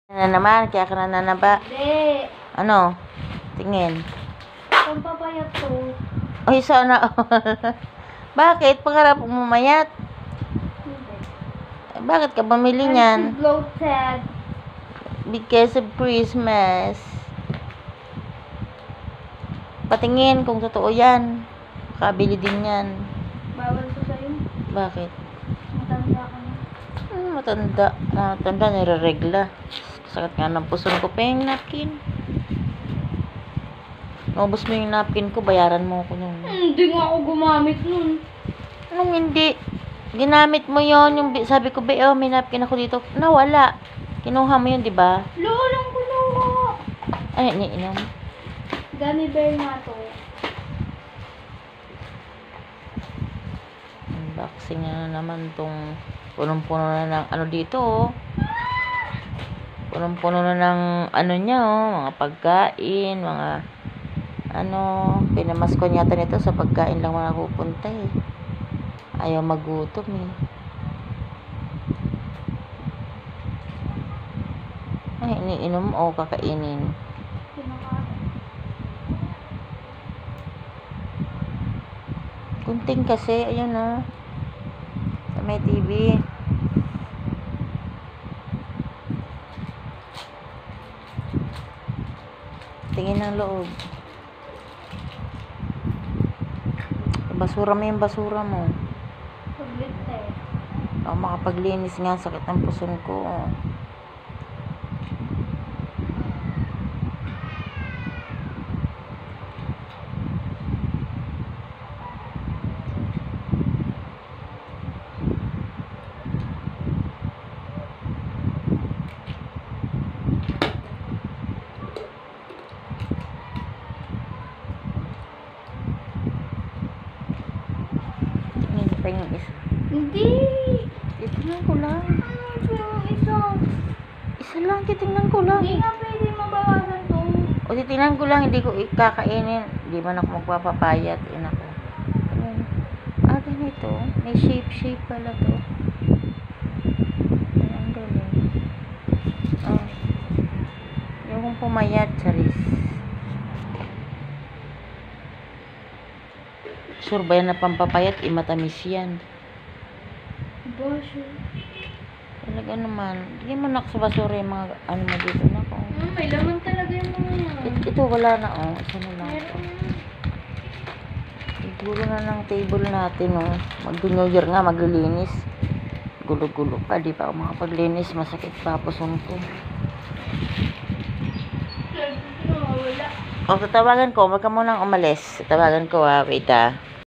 Na naman, kaya ka nananaba. Hindi. Ano? Tingin. Pampapayat to. Ay, sana all. Bakit? Pangarap mo mayat? Hindi. Eh, bakit ka bumili niyan? I'm too bloated. Because of Christmas. Patingin kung totoo yan. Kabili din yan. Bawal ko sa'yo. Bakit? Matanda ka na. Matanda, nire-regla. Sakit nga ng puson ko pa yung napkin. Naubos mo yung napkin ko, bayaran mo ako nun. Hindi nga ako gumamit nun. Anong hindi? Ginamit mo yon yung sabi ko, oh, may napkin ako dito. Nawala. Kinuha mo yun, di ba? Lolang kunuha. Ay, iniinom. Gummy bear nga to. Unboxing na naman tong punong-puno na ng ano dito, oh. Punong-puno na ng ano niya, oh. Mga pagkain, mga ano, pinamasko niya nito sa pagkain lang mga pupunta, eh. Ayaw magutom, eh. Ay, iniinom o kakainin. Pinakain. Kunting kasi, ayun, oh. Sa may TV. Tingin ng loob. Basura mo yung basura mo. Paglit eh. Ako makapaglinis nga, sakit ng puson ko. Tingin pa yung isa. Hindi. Titingnan ko lang. Ano yung isa? Isa lang, titingnan ko lang. Hindi nga pwede mabawasan to. O titingnan ko lang, hindi ko ikakainin. Hindi man ako magpapapayat. Yun ako. Ayun. Ah, ganito. May shape pala to. Ay, ang galing. Ah. Yung kung pumayat, charis. Sure ba yan na pampapayat? Matamis yan. Basyo. Talaga naman. Hindi mo nak sa basura yung mga ano mo dito na ko. May laman talaga yung mga yan. Ito wala na, oh. Isa na lang. Meron. Gulo na ng table natin, oh. Mag-New Year nga, maglilinis. Gulo-gulo pa, di pa ako makapaglinis. Masakit pa puson ko. Wala. O, tatawagan ko. Wag ka munang umalis. Tatawagan ko, ha. Wait, ha.